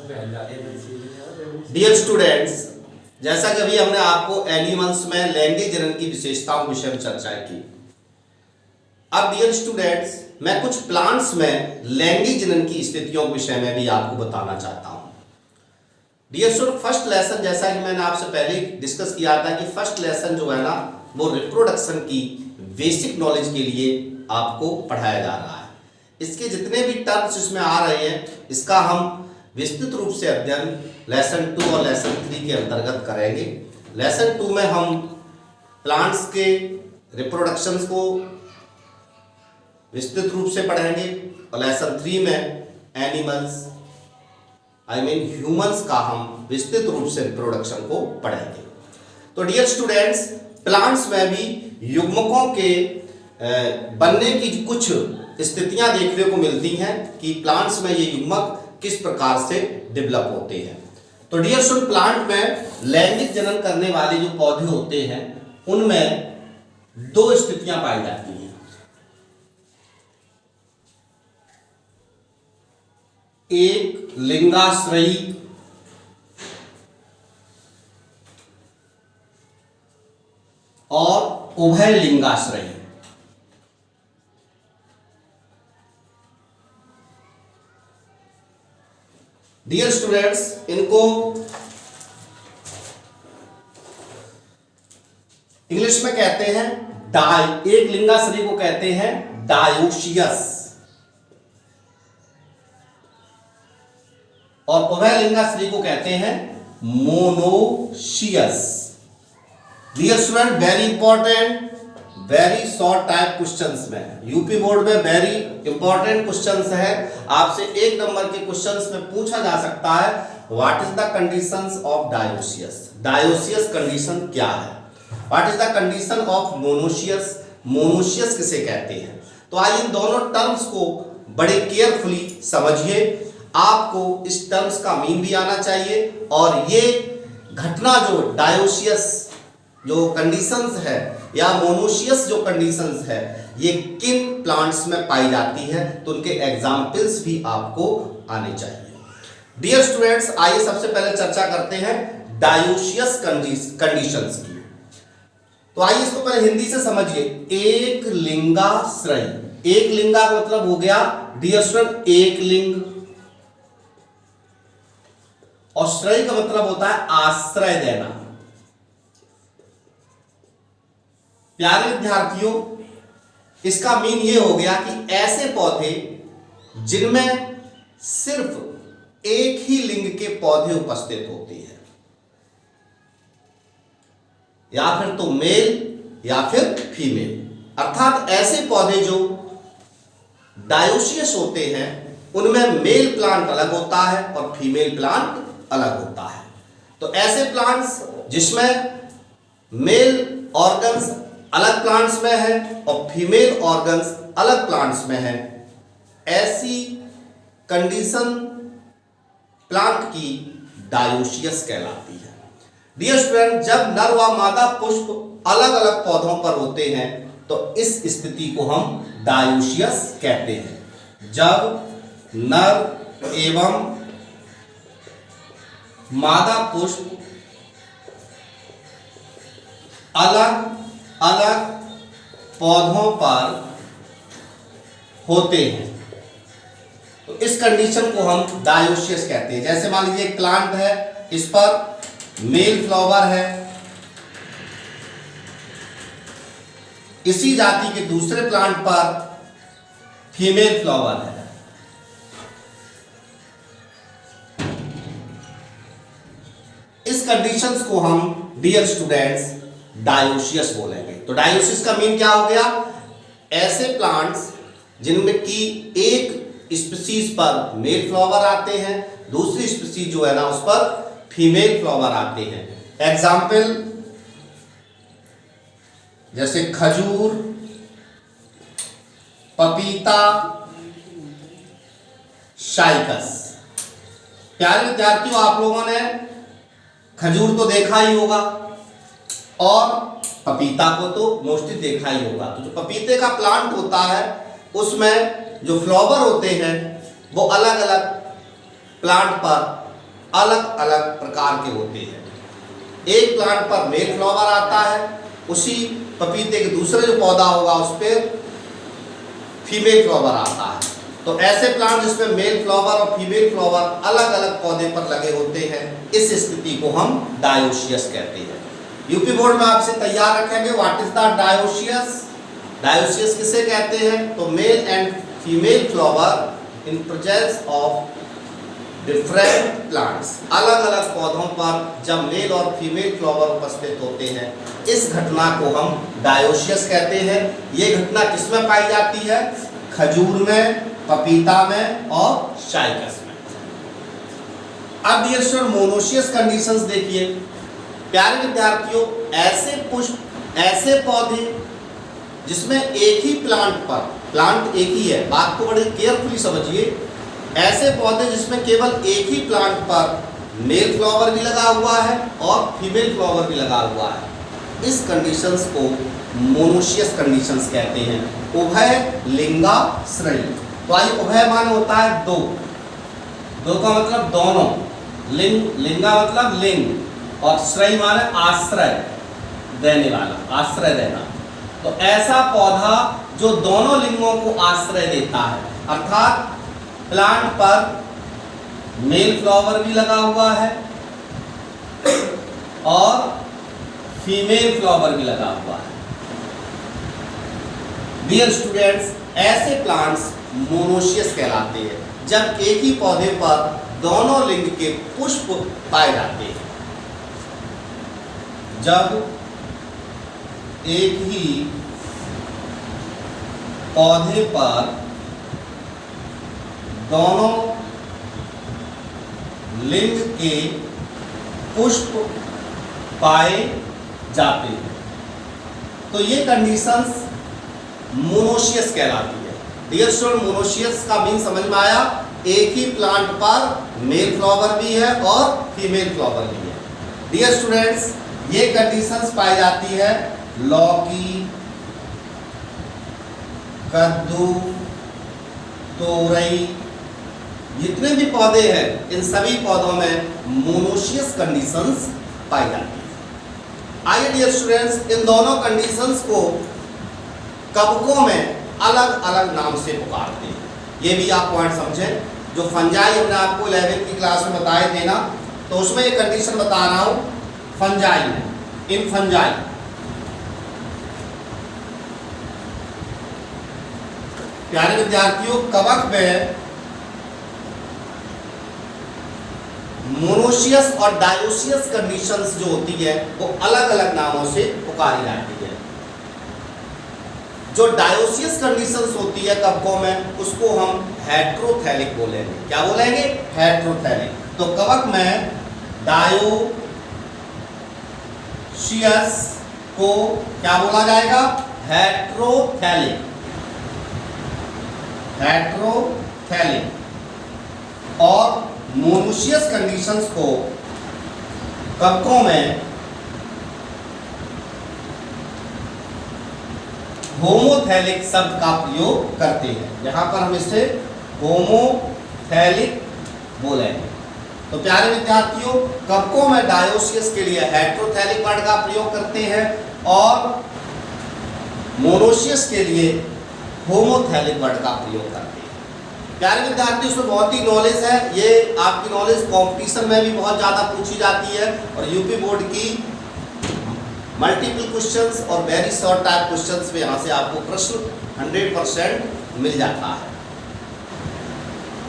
Dear students, जैसा कि अभी हमने आपको एनिमल्स में लैंगिक जनन की विशेषताओं के विषय में चर्चा की। अब डियर स्टूडेंट्स, मैं कुछ प्लांट्स में लैंगिक जनन की स्थितियों के विषय में भी आपको बताना चाहता हूं। डियर स्टूडेंट, फर्स्ट लेसन, जैसा कि मैंने आपसे पहले डिस्कस किया था कि फर्स्ट लेसन जो है ना, वो रिप्रोडक्शन की बेसिक नॉलेज के लिए आपको पढ़ाया जा रहा है। इसके जितने भी टर्म्स इसमें आ रहे हैं, इसका हम विस्तृत रूप से अध्ययन लेसन 2 और लेसन 3 के अंतर्गत करेंगे। लेसन 2 में हम प्लांट्स के रिप्रोडक्शंस को विस्तृत रूप से पढ़ेंगे और लेसन 3 में एनिमल्स ह्यूमंस का हम विस्तृत रूप से रिप्रोडक्शन को पढ़ेंगे। तो डियर स्टूडेंट्स, प्लांट्स में भी युग्मकों के बनने की कुछ स्थितियां देखने को मिलती हैं कि प्लांट्स में ये युग्मक किस प्रकार से डेवलप होते हैं। तो डियर स्टूडेंट, प्लांट में लैंगिक जनन करने वाले जो पौधे होते हैं, उनमें 2 स्थितियां पाई जाती हैं। एक लिंगाश्रयी और उभय लिंगाश्रयी। डियर स्टूडेंट्स, इनको इंग्लिश में कहते हैं एक लिंगाश्रयी को कहते हैं डायोसियस और उभय लिंगाश्रयी को कहते हैं monoecious. Dear student, very important, very short type questions में, यूपी बोर्ड में वेरी इंपॉर्टेंट क्वेश्चंस है। आपसे 1 नंबर के क्वेश्चंस में पूछा जा सकता है, what is the conditions of dioecious. Dioecious condition क्या है? What is the condition of monoecious? Monoecious किसे कहते हैं? तो आइए इन दोनों टर्म्स को बड़े केयरफुली समझिए। आपको इस टर्म्स का मीन भी आना चाहिए और ये घटना जो डायोसियस जो कंडीशंस है या मोनोशियस जो कंडीशंस है, ये किन प्लांट्स में पाई जाती है, तो उनके एग्जाम्पल्स भी आपको आने चाहिए। डियर स्टूडेंट्स, आइए सबसे पहले चर्चा करते हैं डायोसियस कंडीशंस की। तो आइए इसको पहले हिंदी से समझिए। एक लिंगाश्रयी, एक लिंगा का मतलब हो गया डियर स्टूडेंट एक लिंग, और श्रय का मतलब होता है आश्रय देना। प्यारे विद्यार्थियों, इसका मीन ये हो गया कि ऐसे पौधे जिनमें सिर्फ एक ही लिंग के पौधे उपस्थित होते हैं, या फिर तो मेल या फिर फीमेल, अर्थात ऐसे पौधे जो डायोसियस होते हैं उनमें मेल प्लांट अलग होता है और फीमेल प्लांट अलग होता है। तो ऐसे प्लांट्स जिसमें मेल ऑर्गन्स अलग प्लांट्स में है और फीमेल ऑर्गन्स अलग प्लांट्स में है, ऐसी कंडीशन प्लांट की डायोसियस कहलाती है। डियर स्टूडेंट, जब नर व मादा पुष्प अलग अलग पौधों पर होते हैं तो इस स्थिति को हम डायोसियस कहते हैं। जब नर एवं मादा पुष्प अलग अलग पौधों पर होते हैं तो इस कंडीशन को हम डायोसियस कहते हैं। जैसे मान लीजिए एक प्लांट है, इस पर मेल फ्लावर है, इसी जाति के दूसरे प्लांट पर फीमेल फ्लावर है। इस कंडीशंस को हम डियर स्टूडेंट्स डायोसियस बोलेंगे। तो डायोसियस का मीन क्या हो गया? ऐसे प्लांट्स जिनमें की एक स्पीसीज पर मेल फ्लावर आते हैं, दूसरी स्पीसीज जो है ना उस पर फीमेल फ्लावर आते हैं। एग्जाम्पल जैसे खजूर, पपीता, शाइकस। प्यारे विद्यार्थियों, आप लोगों ने खजूर तो देखा ही होगा और पपीता को तो मोस्टली देखा ही होगा। तो जो पपीते का प्लांट होता है उसमें जो फ्लावर होते हैं वो अलग अलग प्लांट पर अलग अलग प्रकार के होते हैं। एक प्लांट पर मेल फ्लावर आता है, उसी पपीते के दूसरे जो पौधा होगा उस पर फीमेल फ्लावर आता है। तो ऐसे प्लांट जिसमें मेल फ्लावर और फीमेल फ्लावर अलग अलग पौधे पर लगे होते हैं, इस स्थिति को हम डायोसियस कहते हैं। यूपी बोर्ड में आपसे तैयार रखेंगे what is the dioecious. Dioecious किसे कहते हैं? तो male and female flower in presence of different plants, अलग अलग पौधों पर जब मेल और फीमेल फ्लावर उपस्थित होते हैं, इस घटना को हम डायोसियस कहते हैं। ये घटना किसमें पाई जाती है? खजूर में, पपीता में और साइकस में। अब डियर स्टूडेंट मोनोसियस कंडीशंस देखिए। प्यारे विद्यार्थियों, ऐसे पुष्प, ऐसे पौधे जिसमें एक ही प्लांट एक ही है, बात को बड़े केयरफुली समझिए। ऐसे पौधे जिसमें केवल एक ही प्लांट पर मेल फ्लावर भी लगा हुआ है और फीमेल फ्लावर भी लगा हुआ है, इस कंडीशंस को मोनोसियस कंडीशंस कहते हैं। उभय लिंगाश्रयी। तो आइए, उभय माने होता है दो, दो का मतलब दोनों, लिंगा मतलब लिंग और श्रयी माने आश्रय देने वाला, आश्रय देना। तो ऐसा पौधा जो दोनों लिंगों को आश्रय देता है, अर्थात प्लांट पर मेल फ्लावर भी लगा हुआ है और फीमेल फ्लावर भी लगा हुआ है। डियर स्टूडेंट्स, ऐसे प्लांट्स मोनोसियस कहलाते हैं जब एक ही पौधे पर दोनों लिंग के पुष्प पाए जाते हैं। जब एक ही पौधे पर दोनों लिंग के पुष्प पाए जाते हैं, तो ये कंडीशंस मोनोसियस कहलाती है। डियर स्टूडेंट, मोनोसियस का मीन समझ में आया? एक ही प्लांट पर मेल फ्लावर भी है और फीमेल फ्लावर भी है। डियर स्टूडेंट्स, ये कंडीशंस पाई जाती है लौकी, कद्दू, तोरई, जितने भी पौधे हैं इन सभी पौधों में मोनोसियस कंडीशंस पाई जाती है। आइए डियर स्टूडेंट्स, इन दोनों कंडीशंस को कवकों में अलग अलग नाम से पुकारते हैं। ये भी आप पॉइंट समझें। जो फंजाई हमने आपको 11वीं की क्लास में बताए थे ना, तो उसमें ये कंडीशन बता रहा हूं फंजाई में, इन फंजाई। प्यारे विद्यार्थियों, कवक में मोनोसियस और डायोसियस कंडीशंस जो होती है वो अलग अलग नामों से पुकारी जाती है। जो डायोसियस कंडीशंस होती है कवकों में, उसको हम हेट्रोथैलिक बोलेंगे। क्या बोलेंगे? हेट्रोथैलिक। तो कवक में डायोसियस को क्या बोला जाएगा? हेट्रोथैलिक। हेट्रोथैलिक। और मोनोसियस कंडीशंस को कवकों में होमोथैलिक शब्द का प्रयोग करते हैं। यहां पर हम इसे होमोथैलिक बोलेंगे। तो प्यारे विद्यार्थियों, कवकों में डायोसियस के लिए हेट्रोथैलिक वर्ड का प्रयोग करते हैं और मोनोसियस के लिए होमोथैलिक वर्ड का प्रयोग करते हैं। प्यारे विद्यार्थियों, इसमें बहुत ही नॉलेज है। ये आपकी नॉलेज कंपटीशन में भी बहुत ज़्यादा पूछी जाती है और यूपी बोर्ड की मल्टीपल क्वेश्चंस और वेरी शॉर्ट टाइप क्वेश्चंस में यहाँ से आपको प्रश्न 100% मिल जाता है।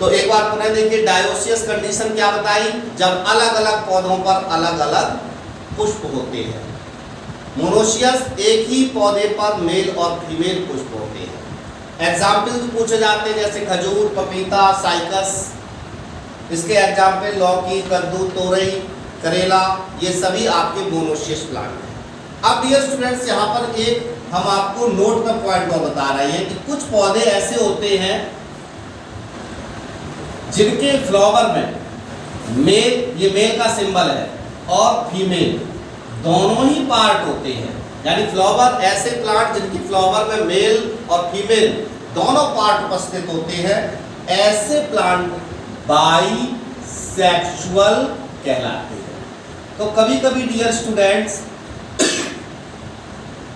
तो एक बार पुनः देखिए, डायोसियस कंडीशन क्या बताई? जब अलग अलग पौधों पर अलग अलग पुष्प होते हैं। मोनोसियस, एक ही पौधे पर मेल और फीमेल पुष्प होते हैं। एग्जाम्पल भी पूछे जाते हैं जैसे खजूर, पपीता, साइकस। इसके एग्जाम्पल लौकी, कद्दू, तोरई, करेला, ये सभी आपके मोनोसियस प्लांट हैं। अब डियर स्टूडेंट्स, यहाँ पर एक हम आपको नोट का पॉइंट और बता रहे हैं कि कुछ पौधे ऐसे होते हैं जिनके फ्लावर में मेल, ये मेल का सिंबल है, और फीमेल दोनों ही पार्ट होते हैं। यानी फ्लावर, ऐसे प्लांट जिनकी फ्लावर में मेल और फीमेल दोनों पार्ट उपस्थित होते हैं, ऐसे प्लांट बाइसेक्सुअल बाइसेक्सुअल कहलाते हैं। तो कभी कभी डियर स्टूडेंट्स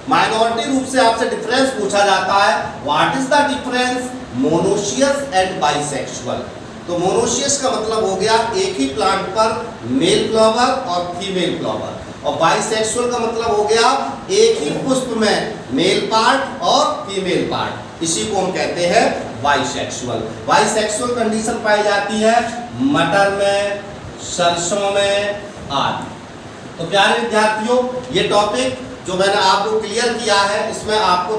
माइनॉरिटी रूप से आपसे डिफरेंस पूछा जाता है, what is the difference monoecious and bisexual. तो मोनोशियस का मतलब हो गया एक ही प्लांट पर मेल फ्लावर और फीमेल फ्लावर, और बाइसेक्सुअल का मतलब हो गया एक ही पुष्प में मेल पार्ट और फीमेल पार्ट, इसी को हम कहते हैं बाइसेक्सुअल। बाइसेक्सुअल कंडीशन पाई जाती है मटर में, सरसों में आदि। तो प्यारे विद्यार्थियों, ये टॉपिक जो मैंने आपको क्लियर किया है, इसमें आपको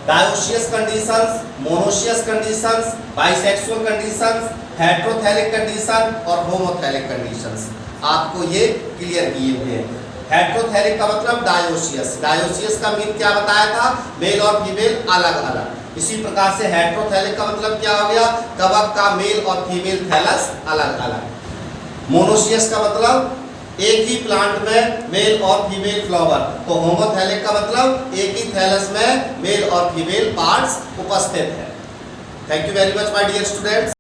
dioecious conditions, monoecious conditions, bisexual conditions, heterothallic condition और होमोथैलिक कंडीशंस आपको ये क्लियर किए हुए हैं। हेटेरोथैलिक का मतलब डायोशियस, डायोशियस का मीन क्या बताया था, मेल और फीमेल अलग अलग। इसी प्रकार से हेटेरोथैलिक का मतलब क्या हो गया, कवक का मेल और फीमेल थैलस अलग अलग। मोनोशियस का मतलब एक ही प्लांट में मेल और फीमेल फ्लावर। तो होमोथैलिक का मतलब एक ही थैलस में मेल और फीमेल पार्ट्स उपस्थित है। Thank you very much my dear students.